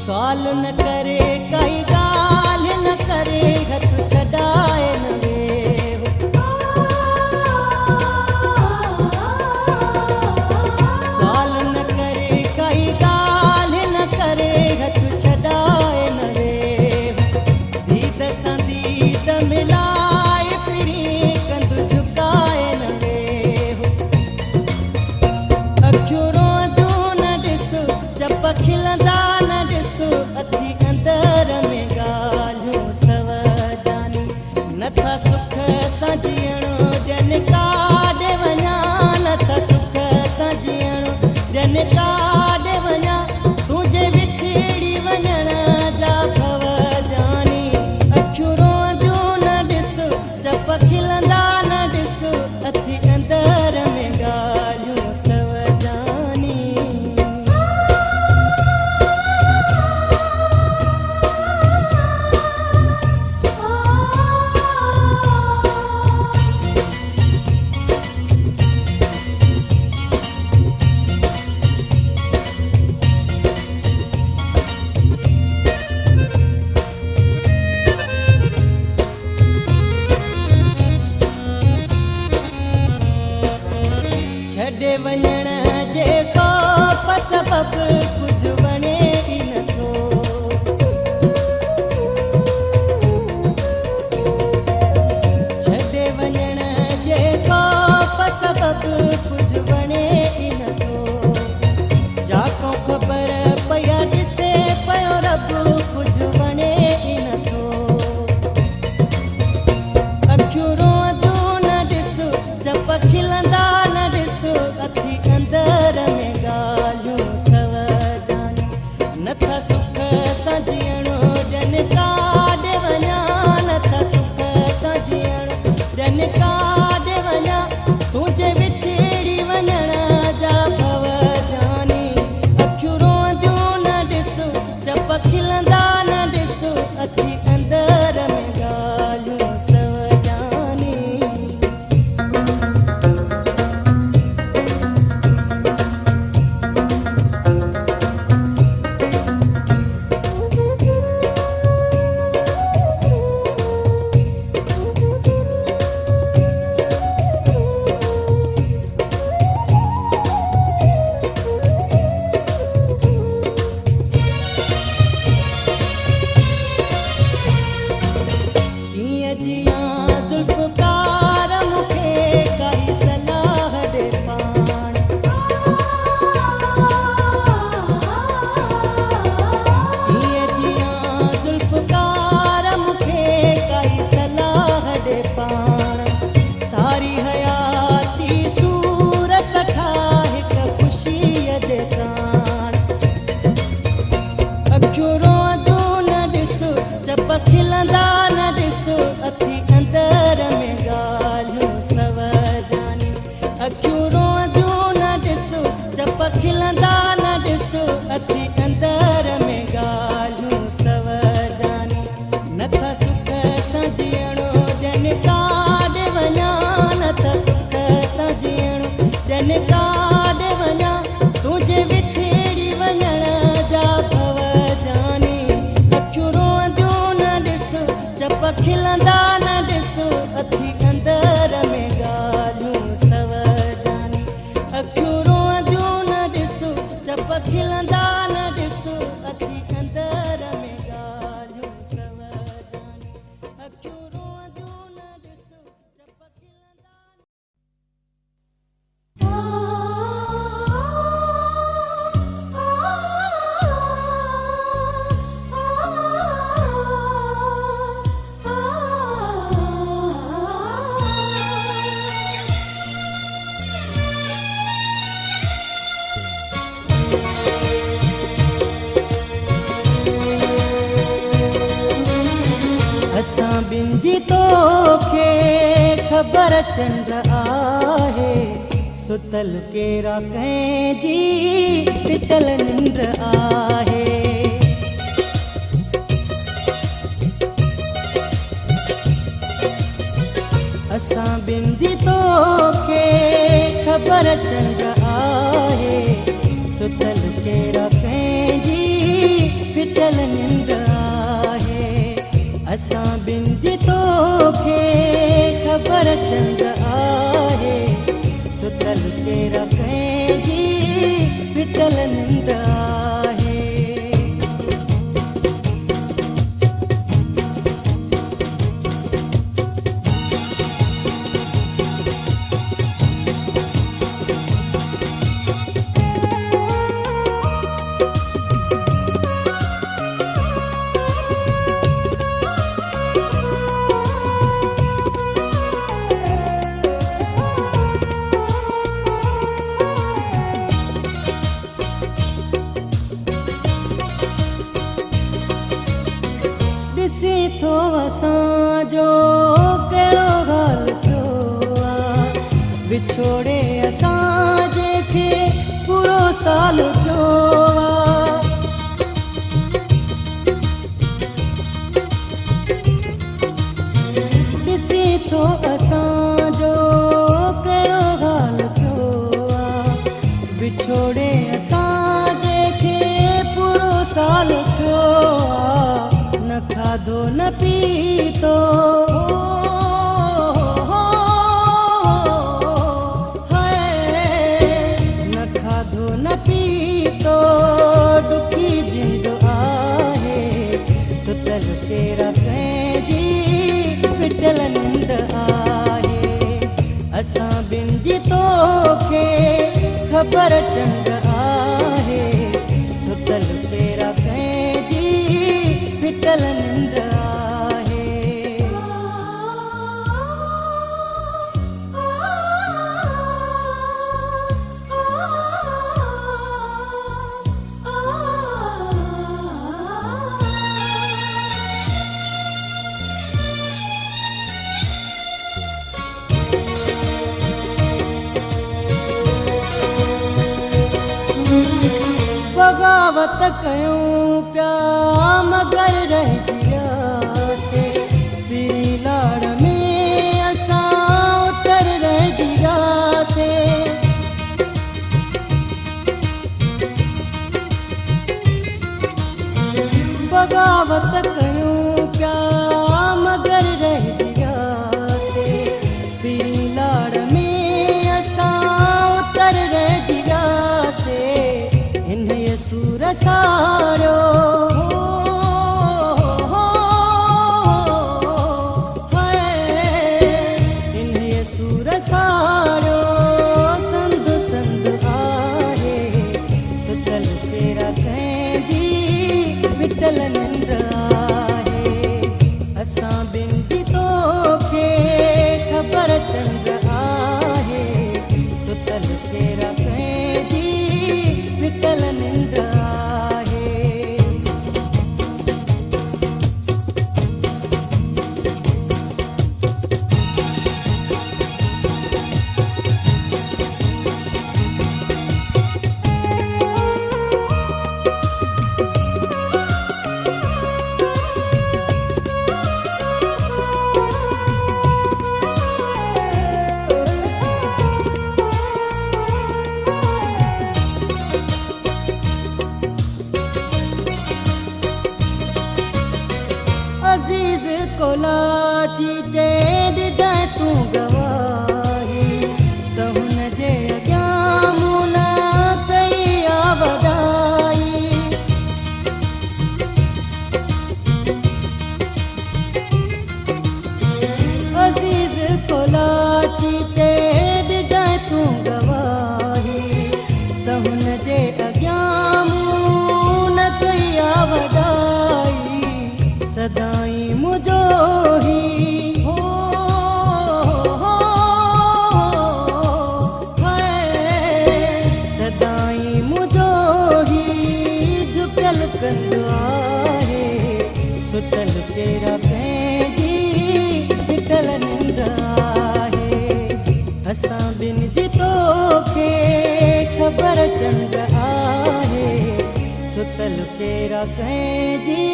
सवाल न करे काई ॻाल्हि न करे हथ छॾाए न वेहो। सवाल न करे काई ॻाल्हि न करे हथ छॾाए न वेहो। दीद सां दीद मिलाए फिरी कंध झुकाए न वेहो। अखियूं रोंदियूं न ॾिसो जब खिलंदा न ॾिसो अथी अंदर में ॻाल्हियूं सव जानी। नथा सुख सां जीअणो ॾियनि काॾे वञा नथा सुख सां जीअणो ॾियनि काॾे वञा तुंहिंजे विछड़ी वञण जा भव जानी। अखियूं रोंदियूं न ॾिसो जब खिलंदा न ॾिसो अथी अंदर में ॻाल्हियूं सव जानी। छॾे वञण जे ख़ौफ़ सबबु कुझु वणे ई नथो। छॾे वञण जे ख़ौफ़ सबबु कुझु वणे ई नथो। जाको ख़बर पया ॾिसे पियो रब कुझु वणे ई नथो। अखियूं रोंदियूं न ॾिसो जब खिलंदा न ॾिसो अथी अंदर में ॻाल्हियूं सव जानी। नथा सुख सां जीअणो ॾियनि काॾे वञा नथा सुख सां जीअणो ॾियनि काॾे वञा तुंहिंजे विछड़ी वञण जा भव जानी। अखियूं रोंदियूं न ॾिसो जब खिलंदा न ॾिसो अथी अंदर में ॻाल्हियूं सव जानी। कीअं जियां ज़ुल्फ़कार मूंखे काई सलाह ॾे पाण। कीअं जियां ज़ुल्फ़कार मूंखे काई सलाह ॾे पाण। सारी हयाती सूर सठा हिक ख़ुशीअ जे प्राण। अखियूं रोंदियूं न ॾिसो जब खिलंदा न ॾिसो अथी अंदर में ॻाल्हियूं सव जानी। अखियूं रोंदियूं न ॾिसो जब खिलंदा न ॾिसो अथी अंदर में ॻाल्हियूं सव जानी। नथा सुख सां जीअणो ॾियनि काॾे वञा नथा सुख सां जीअणो ॾियनि काॾे वञा तुंहिंजे विछड़ी वञण जा भव जानी। अखियूं रोंदियूं न ॾिसो जब खिलंदा न ॾिसो अथी अंदर में ॻाल्हियूं सव जानी। अखियूं रोंदियूं न ॾिसो जब खिलंदा न ॾिसो अथी अंदर में ॻाल्हियूं सव जानी। अखियूं रोंदियूं न ॾिसो जब खिलंदा असां ॿिनि जी तोखे ख़बर चंड आहे। सुतल केरा कंहिंजी पितल निंड आहे। असां ॿिनि जी तोखे ख़बर चंड आहे। सुतल केरा कंहिंजी पितल चंड आहे सुतल केरा कंहिंजी फिटल निंड आहे ॾिसी थो असांजो कहिड़ो हाल थियो आहे विछोड़े असांजे खे पूरो साल थियो आहे ॾिसी थो असांजो कहिड़ो हाल थियो आहे विछोड़े असांजे खे पूरो साल थियो आहे न खाधो न पीतो न खाधो न पीतो ॾुखी जिंद आहे सुतल केरा कंहिंजी फिटल निंड आहे असां ॿिनि जी तोखे ख़बर चंड आहे सुतल केरा कंहिंजी फिटल निंड आहे बगावत कयूं पिया मगर रहिजी वियासीं तेरी लाड़ में असां उतर रहिजी वियासीं बगावत कयूं पिया मगर रहिजी वियासीं तेरी लाड़ में असां उतर रहिजी वियासीं हिन सूर सारो सूर सारो संद संद आहे सुतल केरा कंहिंजी फिटल निंड आहे असां ॿिनि जी तोखे ख़बर चंड आहे सुतल केरा कंहिंजी फिटल निंड आहे अज़ीज़ कोलाची चेड जाए तूं गवाही त हुन जे अॻियां मूं न कई आ वॾाई अज़ीज़ कोलाची चेड जाए तूं गवाही त हुन जे अॻियां मूं न कई आ वॾाई सदाई मुझो ही हो सदाई मुझो ही झुकल कंदो आहे सुतल केरा कंहिंजी फिटल निंड आहे असां ॿिनि जी तोखे ख़बर चंड आहे सुतल केरा कंहिंजी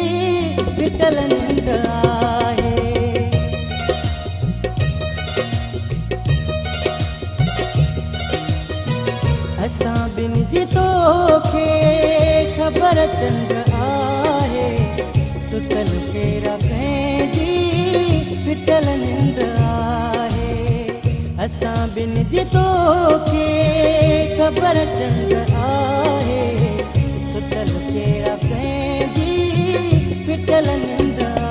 फिटल निंड आहे असां ॿिनि जी तोखे ख़बर चंड आहे सुतल केरा कंहिंजी फिटल निंड आहे असां बिन जी तोखे ख़बर चंड आहे सुतल कहिड़ा पंहिंजी फिटल निंड आहे।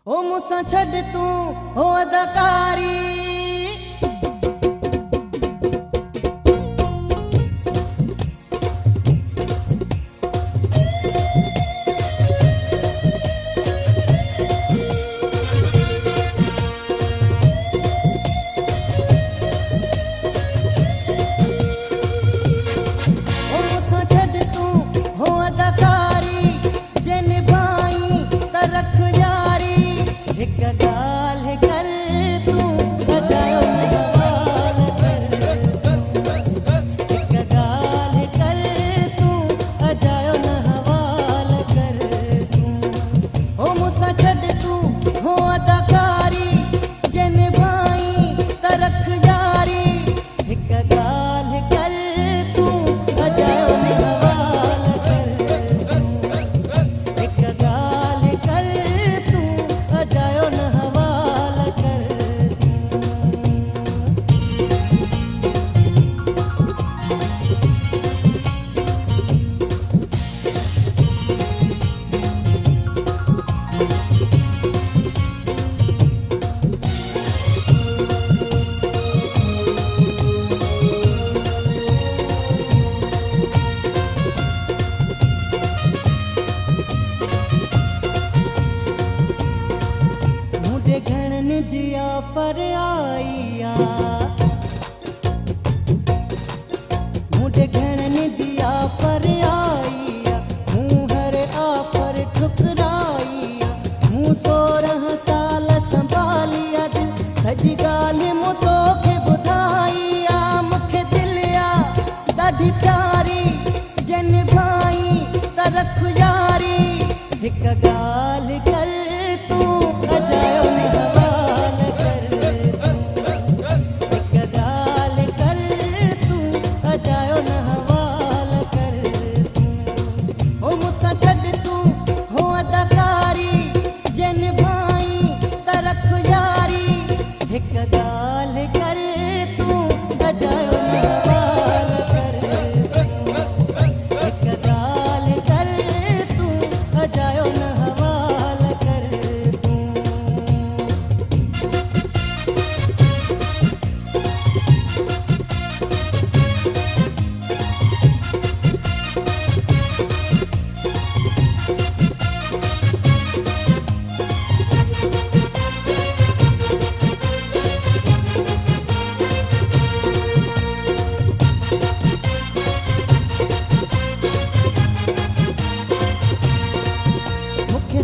ओ मूंसां छॾ तूं हो अदाकारी जिया पर आईया मुझे घण दिया पर आईया मुँह हर आफर ठुकराईया मुँह 16 साल संभालिया दिल सजी गाल मुतो के बुधाईया मुखे दिलिया ॾाढी प्यारी जन भाई तरख यारी हिक गाल कर तूं अजायो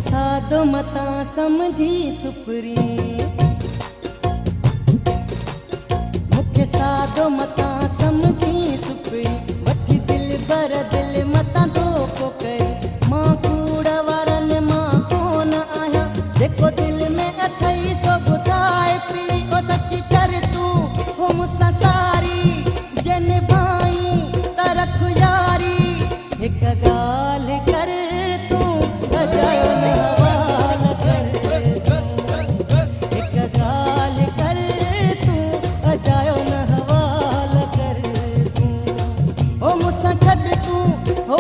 सादो मता समझी सुपरी मुखे सादो मता समझी सुपरी वठी दिल बर दिल मता धोखो करे मां कूड़ वारन मां कोन आहियां जेको दिल में अथई सो ॿुधाए पी ओ सची कर तूं हो मूंसां सारी जन भाई तरख यारी हिक ॻाल्हि कर तूं अजायो छॾ तूं हो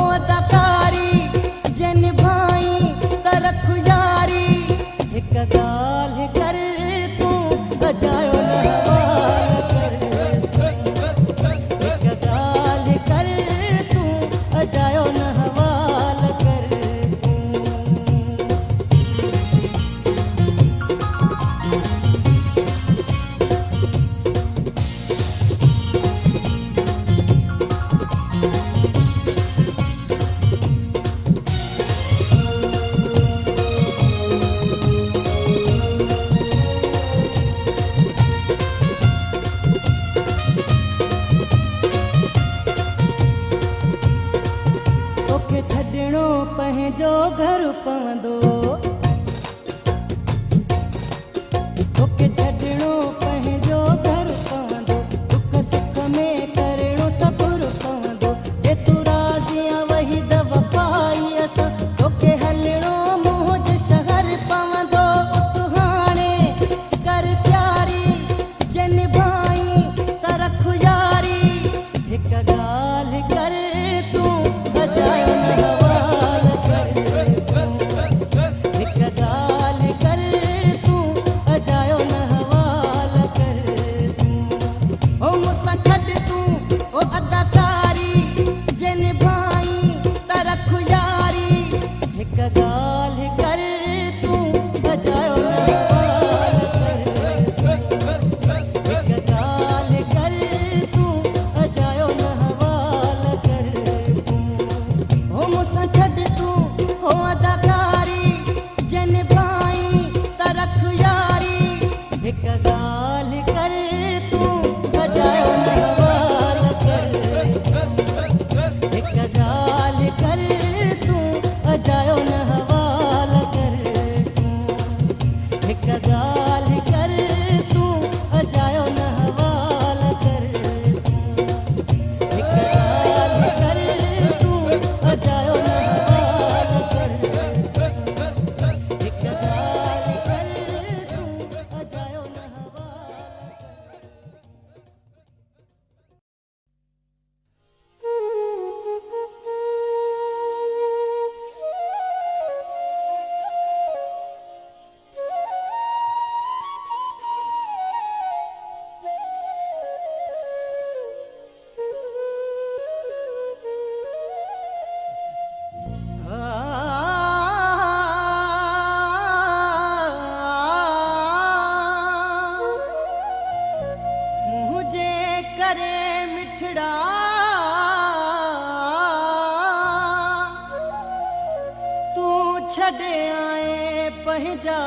छॾे आए पंहिंजा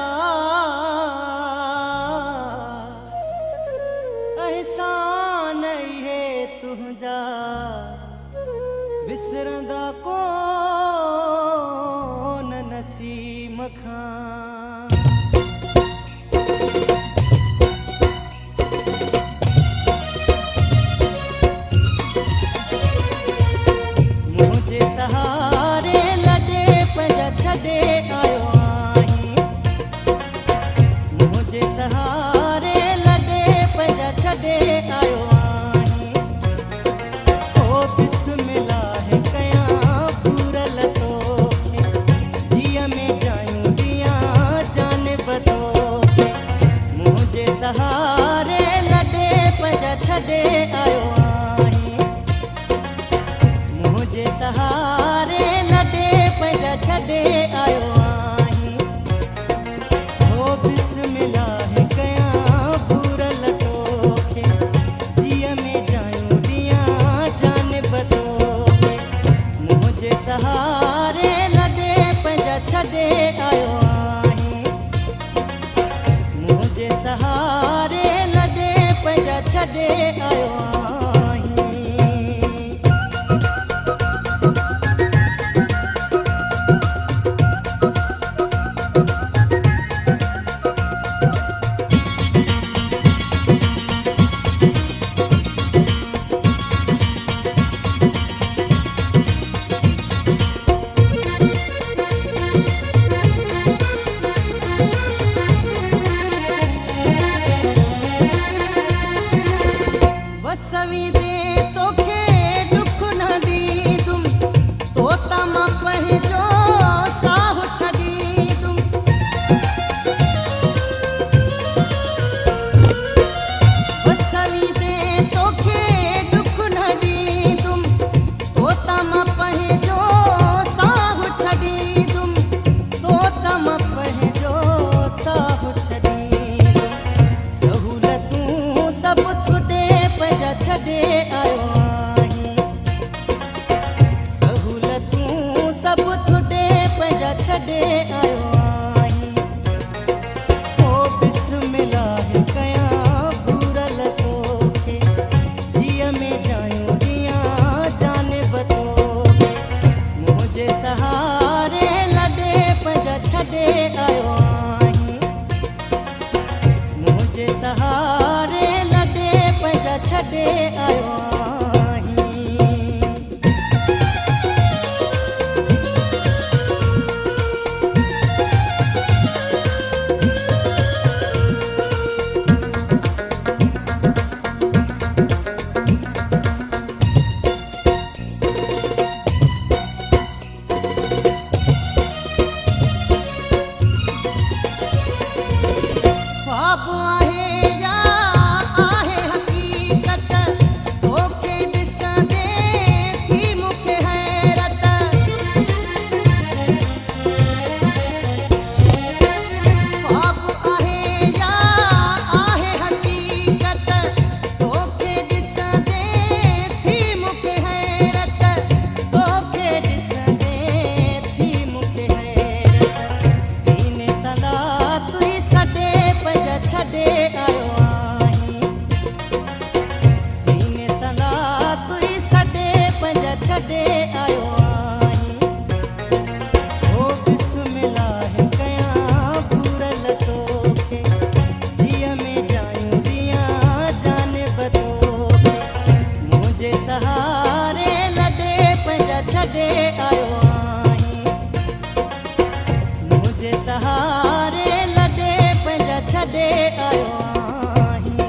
अहसान इहे तुंहिंजा विसरंदा कोन नसीम खां। मुंहिंजे सहारे लॾे पंहिंजा छॾे आयो आहीं। मुंहिंजे सहारे लॾे पंहिंजा छॾे आयो आहीं। ओ बिस्मिल्लाह कयां पूरल तोखे, जीअ में जायूं ॾियां जानिब तोखे। मुंहिंजे सहारे लॾे पंहिंजा छॾे आयो आहीं। मुंहिंजे सहारे लॾे पंहिंजा छॾे आयो आहीं। ओ बिस्मिल्लाह कयां पूरल तोखे, जीअ में जायूं ॾियां जानिब तोखे। मुंहिंजे सहारे लॾे पंहिंजा छॾे आयो आहीं। मुंहिंजे सहारे लॾे पंहिंजा छॾे आयो आहीं। वसवी दे तोखे दुख न ॾींदुम, तो त मां पंहिंजो साहु छॾींदुम। वसवी दे तोखे दुख न ॾींदुम, तो त मां पंहिंजो साहु छॾींदुम। तो त मां पंहिंजो साहु छॾींदुम। सहूलतूं सभु तुॾे पंहिंजा छॾे आयो आहीं। सहूलतूं सभु तुॾे पंहिंजा छॾे आयो आहीं। ओ बिस्मिल्लाह कयां पूरल तोखे, जीअ में जायूं ॾियां जानिब तोखे। मुंहिंजे सहारे लॾे पंहिंजा छॾे आयो आहीं। मुंहिंजे सहारे लॾे पंहिंजा छॾे आयो आहीं। ख्वाब आहे या आहे हक़ीक़त, तोखे ॾिसंदे थी मूंखे हैरत। ख्वाब आहे या आहे हक़ीक़त, तोखे ॾिसंदे थी मूंखे हैरत। तोखे ॾिसंदे थी मूंखे हैरत। सीने सदा तुई सॾे पंहिंजा छॾे आयो आहीं। सीने सदा तुई सॾे पंहिंजा छॾे आयो आहीं। ओ बिस्मिल्लाह कयां पूरल तोखे, जीअ में जायूं ॾियां जानिब तोखे। मुंहिंजे सहारे लॾे पंहिंजा छॾे आयो आहीं। मुंहिंजे सहारे लॾे पंहिंजा छॾे आयो आहीं।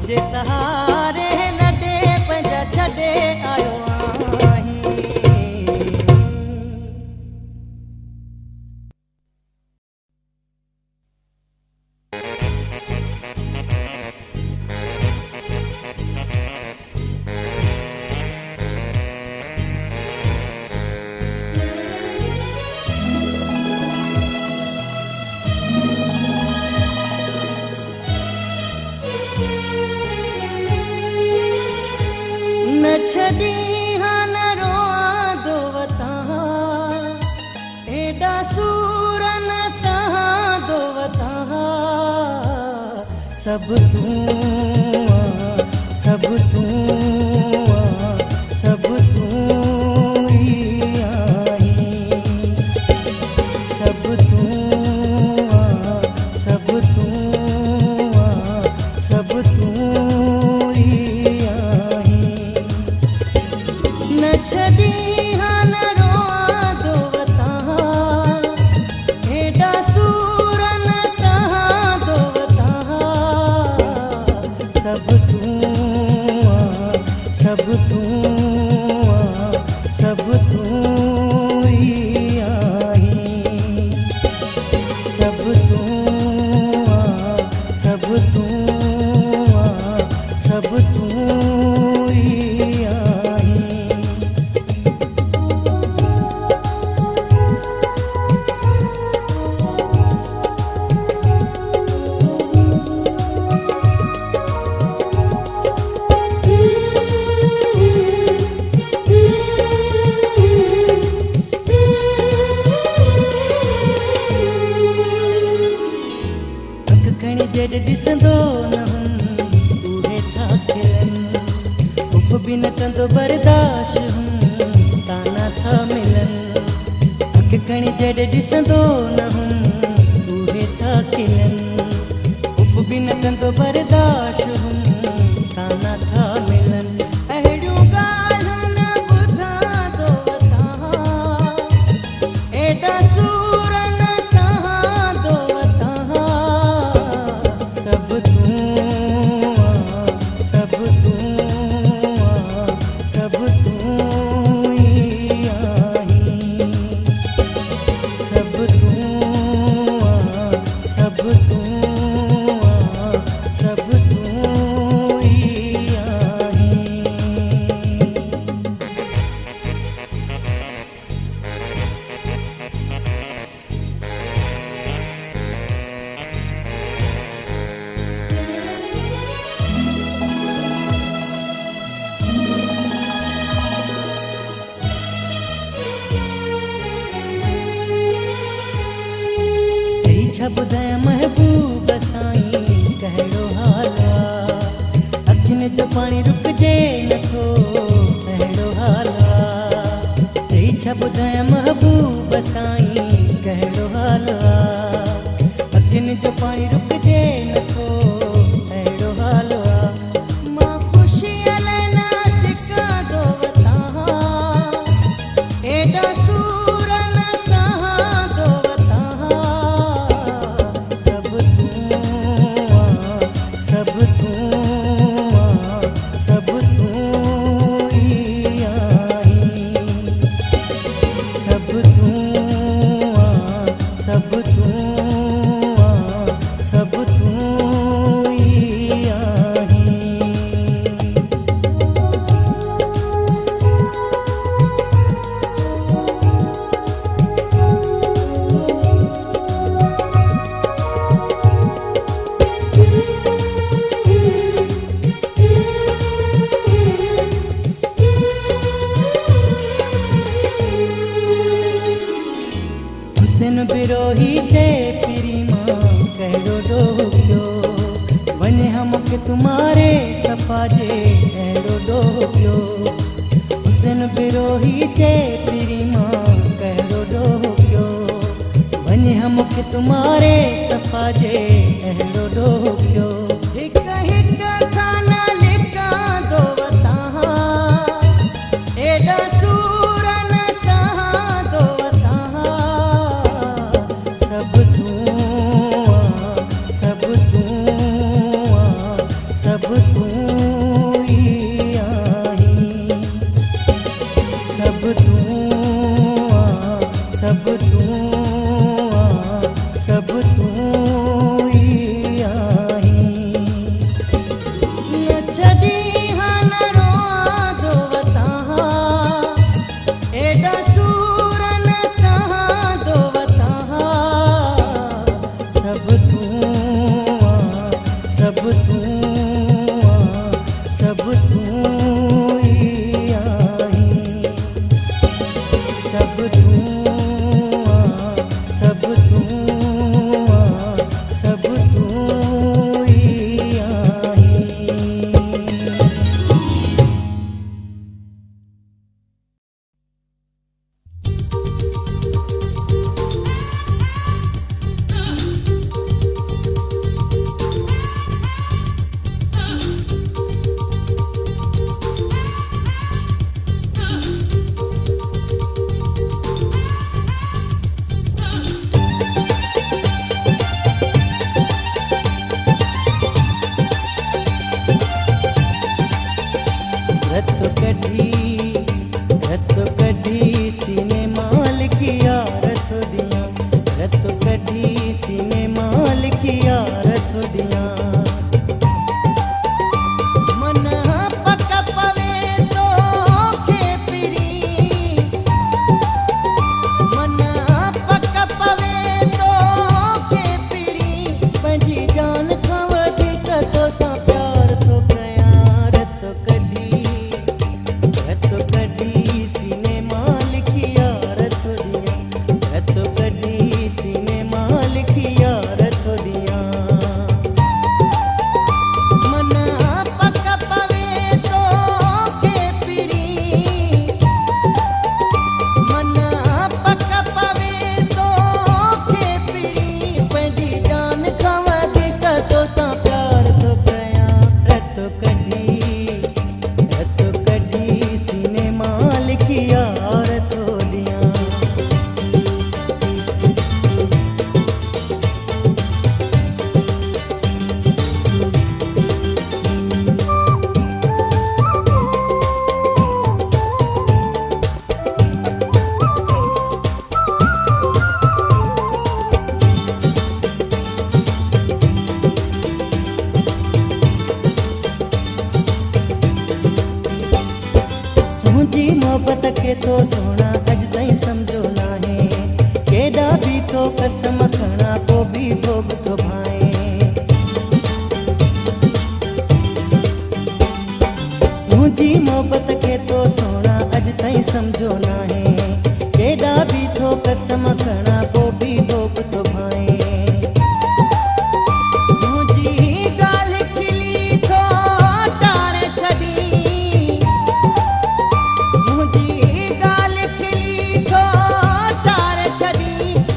तुझे सहारे लॾे पंहिंजा छॾे आयो आहीं। न छॾी हाँ न रोआं दो वतां, एॾा सूर न सहां दो वतां। सब तूं सब तूं सब तूं ही आहीं। सब तूं सब तूं सब तूं ही आहीं। न छॾी हाँ न रोआं दो वतां, एॾा सूर न सहां दो वतां। सब तूं सब तूं सब तूं ही आहीं। सब तूं सब तूं सब तूं ही आहीं। जॾहिं ॾिसंदो न हुम उहे था खिलनि, उफ बि न कंदो बर्दाश्त हुम ताना था मिलनि। अखि खणी जॾहिं ॾिसंदो न हुम उहे था खिलनि, उफ बि न कंदो बर्दाश्त हुम ताना था मिलनि। अहिड़ियूं ॻाल्हियूं न ॿुधां दो वतां, एॾा सूर न सहां दो वतां। सब तूं सब तूं सब तूं ही आहीं। सब तूं सब तूं सब तूं ही आहीं। चई छा ॿुधायां महबूब साईं कहिड़ो हाल आहे, अखियुनि जो पाणी रुकजे नथो अहिड़ो हाल आहे। चई छा ॿुधायां महबूब साईं कहिड़ो हाल आहे, अखियुनि जो पाणी रुकजे नथो अहिड़ो हाल आहे। मां ख़ुशीअ लाइ नासिका दो वतां, एॾा सूर न सहां दो वतां। सब तूं सब तूं सब तूं ही आहीं। सब तूं सब तूं सब तूं ही आहीं। हुसन बिरोही ते पिरी मां कहिड़ो ॾोह पियो, वञे हम के तुम्हारे सफ़ा जे अहिड़ो ॾोह पियो। हुसन बिरोही ते पिरी मां कहिड़ो ॾोह पियो, वञे हम के तुम्हारे सफ़ा जे अहिड़ो ॾोह पियो। हिक हिक खाना लिकां दो वतां, एॾा सूर न सहां दो वतां। सब तूं सब तूं सब तूं तूं ई आहीं, सब तूं आ, सब तूं आ, सब तूं ई आहीं। न छॾी हा न रोआ दो वतां, एॾा सूर न सहां दो वतां, सब तूं आ, सब तूं आ, सब तूं ई आहीं, सब तूं आ, सब तूं आ, सब तूं ई आहीं। रत कढी सीने माल किया रथ दियां, रत कढी सीने माल किया रथ दियां। मन पक पवे तो खे पिरी, मन पक पवे तो खे पिरी, पंहिंजी जान खां वधीक तोसां प्यार थो कयां। रत कढी सीने माल किया रथ दियां, रत कढी सीने माल किया रथ दियां। मन पक पवे तो खे पिरी, मन पक पवे तो खे पिरी, पंहिंजी जान खां वधीक तोसां प्यार थो कयां। रत कढी सीने माल किया रथ दियां। मुंहिंजी मोहबत खे तो सोना अॼु ताईं सम्झो नाहे, केॾा बि तो कसम खणा को बि भोग थो भाए। मुंहिंजी मोहबत खे तो सोना अॼु ताईं सम्झो नाहे, केॾा बि तो कसम खणा को बि भोग थो भाए। मुंहिंजी ॻाल्हि खिली थो टारे छॾी, मुंहिंजी ॻाल्हि खिली थो टारे छॾी,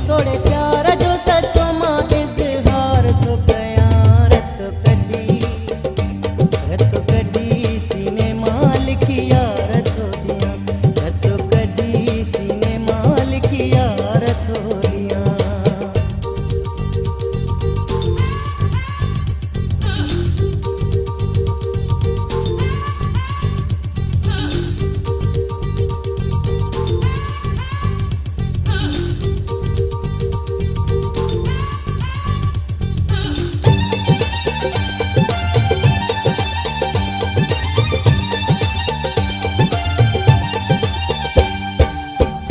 थोरे प्यार जो सचो मां इज़हार थो कयां। रत कढी सीने माल किया रथ दियां, रत कढी सीने माल किया रथ दियां।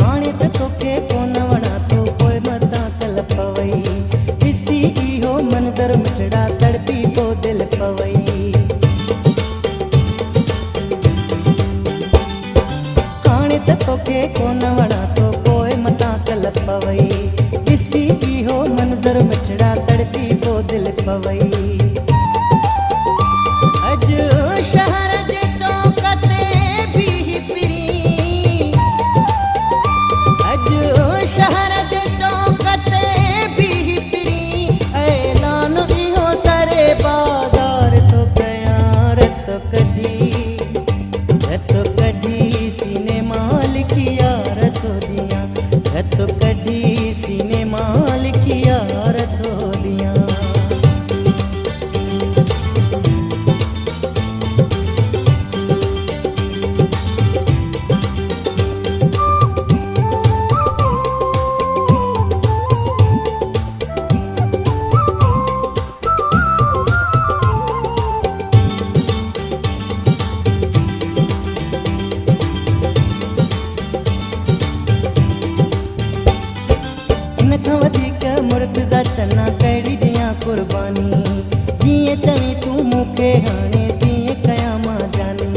हाणे त तोखे कोन वणा तो पोइ मतां कल पवई, ॾिसी इहो मंज़र मिठड़ा तड़पी पोइ दिलि पवई। हाणे त तोखे कोन वणा तो पोइ मतां कल पवई, ॾिसी इहो मंज़र मिठड़ा तड़पी पोइ दिलि पवई। अॼु शहर जे चौक ते बीही फिरी, अॼु शहर जे चौक ते बीही फिरी, ऐलान इहो सरे बाज़ार थो कयां। रत कढी सीने माल किया रथ दियां, रत कढी सीने माल किया रथ दियां। मुर्तज़ा चना कहिड़ी ॾियां कुर्बानी जीअं चवीं तूं मूंखे हाणे तीअं कयां मां जानी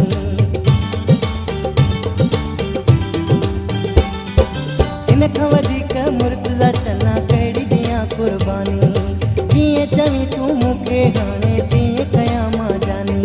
इन खां वधीक मुर्तज़ा चना कहिड़ी ॾियां कुर्बानी जीअं चवीं तूं मूंखे हाणे तीअं कयां मां जानी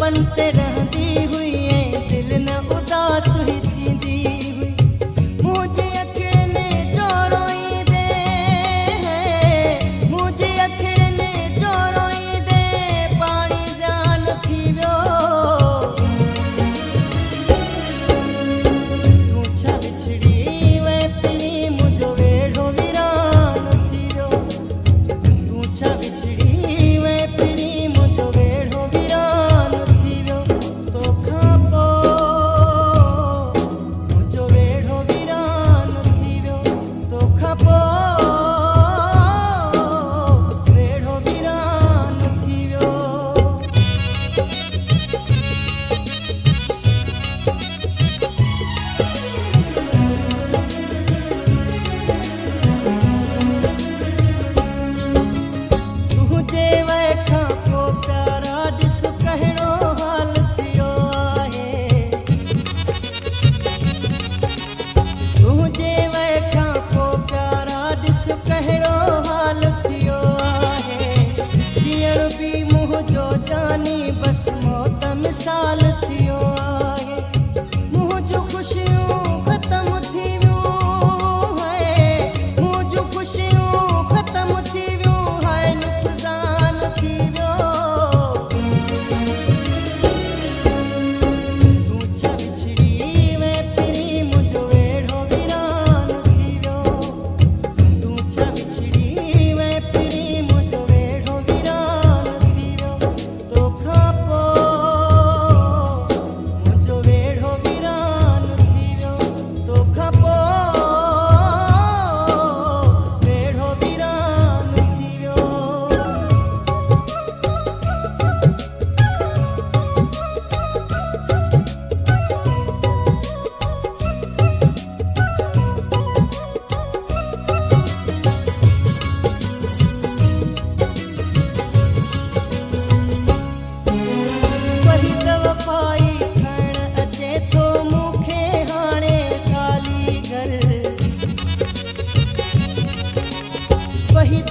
बनते रहती हुई दिल न उदास ही थींदी हुई मुझे अखिड़ने जो रोई दे मुझे अखिड़ने जो रोई दे पानी जान थी वियो तू छा बिछड़ी वे पिरी मुझो वेड़ो वीरान थी वियो तू छा बिछड़ी वे पिरी मुझो वेड़ो वीरान थी वियो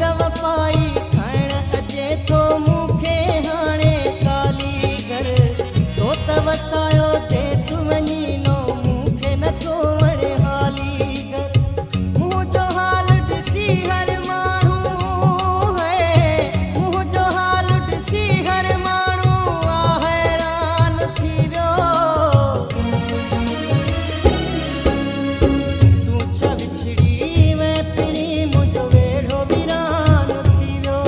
दवफाई खाइण अचे थो मूंखे हाणे कालीगर तो त वसायो देस वञीनो मूंखे नथो वणे हालीगर मुंहिंजो हाल ॾिसी हर माण्हू है मुंहिंजो हाल ॾिसी हर माण्हू हैरान थी वियो तूं छा विछड़ी वएं पिरी मुंहिंजो वेढ़ो वीरान थी वियो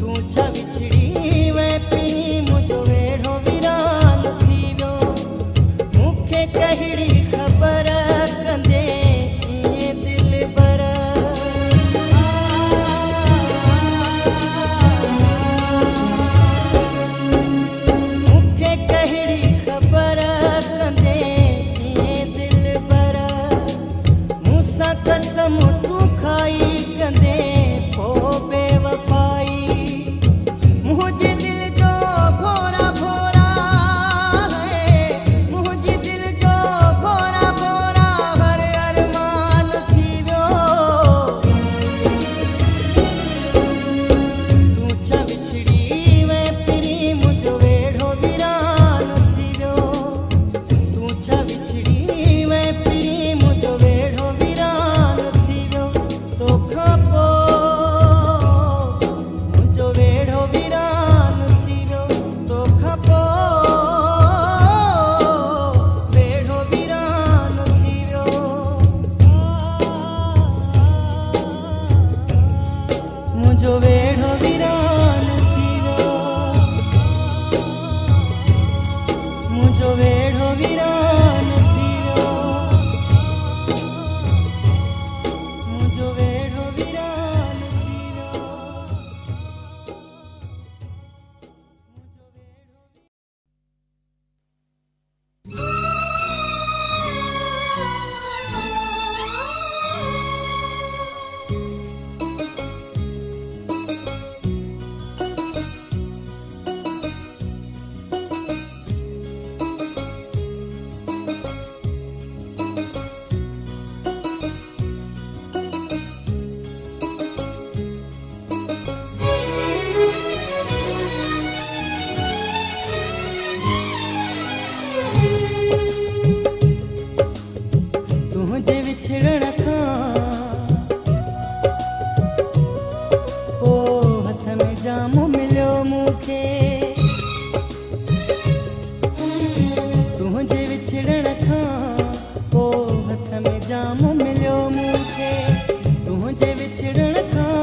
तूं छा विछड़ी वएं पिरी मुंहिंजो वेढ़ो वीरान थी वियो मूंखे कहिड़ी ख़बर कंदे ईअं दिलबर मूंखे कहिड़ी ख़बर कंदे ईअं दिलबर मूंसां कसम तूं खाई कंदे पोइ बेवफ़ाई मुंहिंजे दिल जो भोरा भोरा है मुंहिंजे दिल जो भोरा भोरा हर अरमान थी वियो तूं छा विछड़ी वएं पिरी मुंहिंजो वेढ़ो वीरान थी वियो तूं छा विछड़ी वएं पिरी मुंहिंजो वेढ़ो वीरान थी वियो तोखां पोइ मुंहिंजो वेढ़ो वीरान थी वियो तोखां पोइ वेढ़ो वीरान थी वियो मुंहिंजो वेढ़ो वीरान थी वियो मुंहिंजो वेढ़ो वीरान थी वियो मुंहिंजो वेढ़ो वीरान थी वियो तुंहिंजे विछड़ण खां पोइ हथ में जाम मिलियो मूंखे तुंहिंजे विछड़ण खां पोइ हथ में जाम मिलियो मूंखे तुंहिंजे विछड़ण खां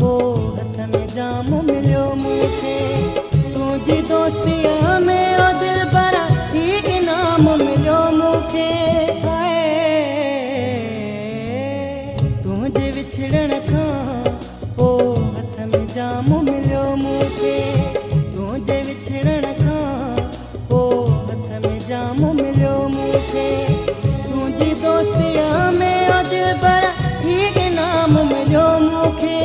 पोइ हथ में जाम मिलियो मूंखे तुंहिंजी दोस्तीअ में ओ दिलबरा ही इनाम मिलियो मूंखे तुंहिंजे विछड़ण खां पोइ हथ में जाम मिलियो मूंखे तुंहिंजे विछड़ण खां पोइ हथ में जाम मिलियो मूंखे तुंहिंजी दोस्तीअ में ओ दिलबरा ही इनाम मिलियो मूंखे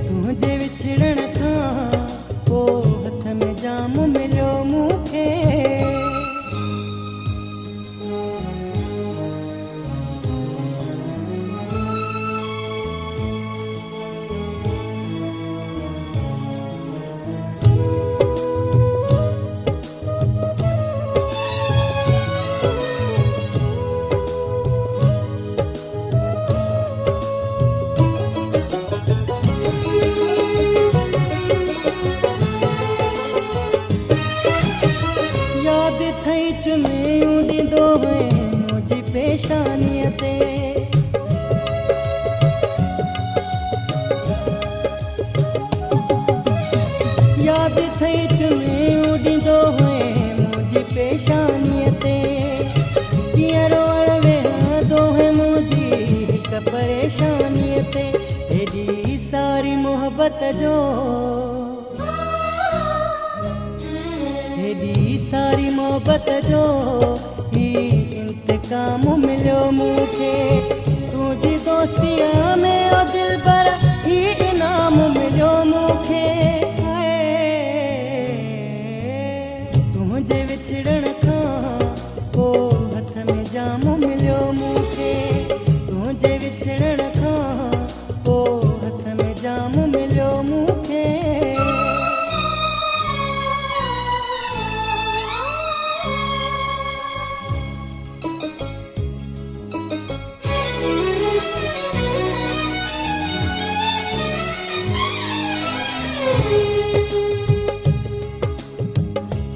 तुंहिंजे विछड़ण खां पोइ हथ में जाम मिलियो मूंखे यादि थई चुमियूं ॾींदो हुए मुंहिंजी पेशानीअ ते यादि थई चुमियूं ॾींदो हुए मुंहिंजी पेशानीअ ते कीअं रोअण वेहंदो हुए मुंहिंजी हिक परेशानीअ ते हेॾी सारी मोहबत जो हेॾी सारी मोहबत जो ही इंतकाम मिलियो मूंखे तुंहिंजी दोस्तीअ में ओ दिलबर ही इनाम मिलियो मूंखे तुंहिंजे विछड़ण खां पोइ हथ में जाम मिलियो मूंखे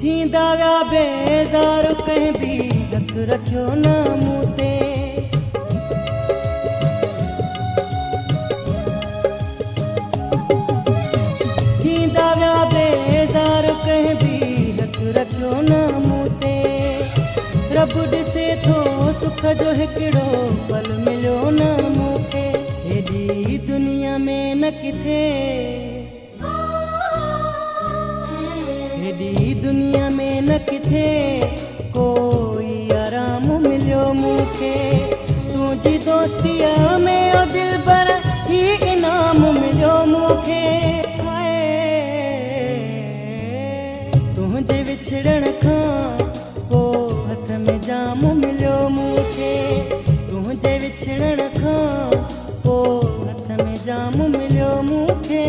थींदा विया बेज़ार कंहिं बि हथ रखियो न मूं ते थींदा विया बेज़ार कंहिं बि हथ रखियो न मूं ते रब ॾिसे थो सुख जो हिकिड़ो पल मिलियो न मूंखे हेॾी दुनिया में न किथे हेॾी दुनिया में न किथे कोई आराम मिलियो मूंखे तुंहिंजी दोस्तीअ में ओ दिलबर ही इनाम मिलियो मूंखे हाय तुंहिंजे विछड़ण खां पोइ हथ में जाम मिलियो मूंखे तुंहिंजे विछड़ण खां पोइ हथ में जाम मिलियो मूंखे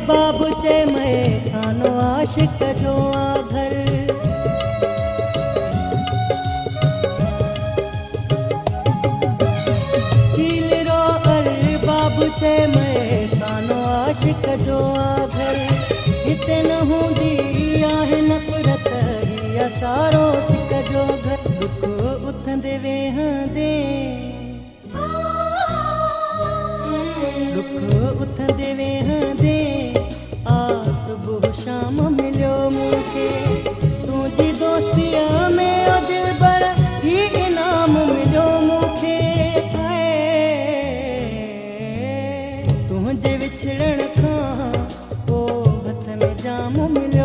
बाबू चे मैं खानो आशिक जो आ घर सील रो अरे बाबू चे मैं खानो आशिक जो आ घर हिते न हूंदी आहे नफ़रत ही असारो सिक जो घर दुख उथंदे वेहंदे दुख उथंदे वेहंदे सुबह शाम मिलियो मूंखे तुंहिंजी दोस्तीअ में ओ दिलबर ही इनाम मिलियो मूंखे तुंहिंजे विछड़ण खां पोइ हथ में जाम मिलियो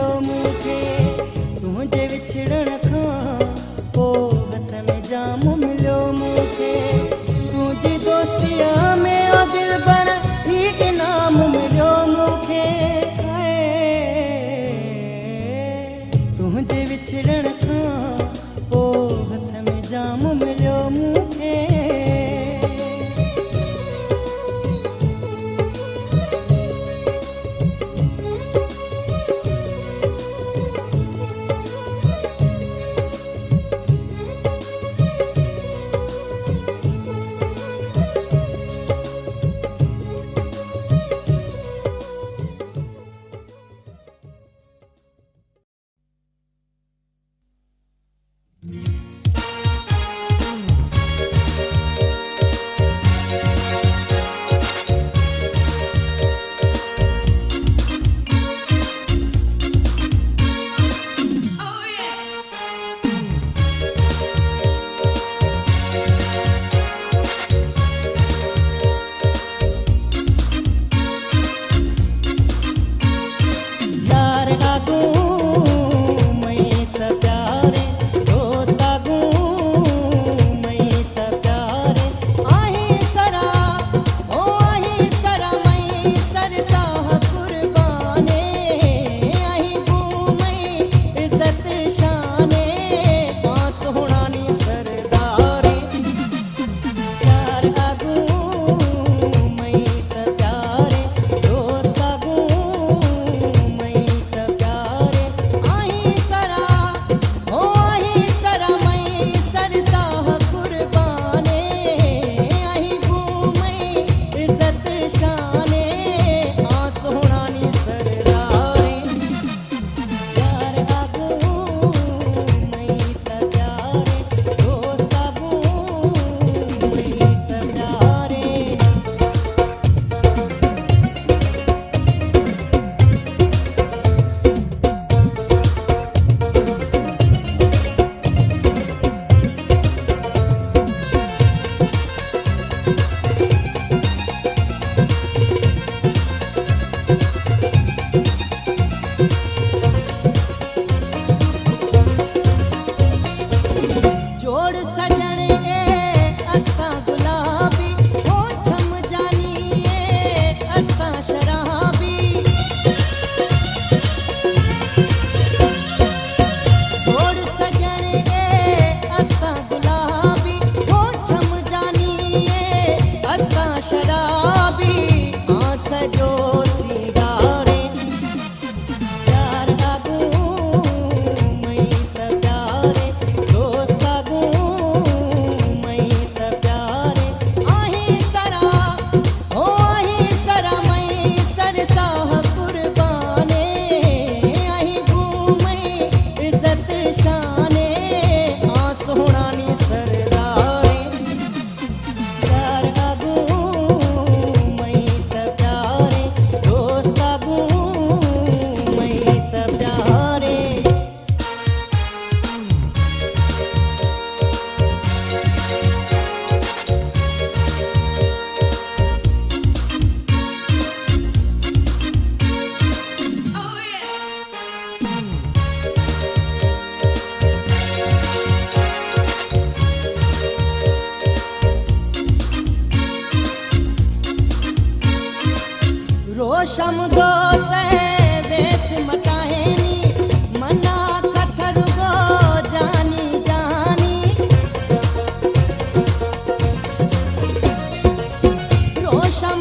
रोशम दो से बेस मटाहेनी मना कथर गो जानी जानी रोशम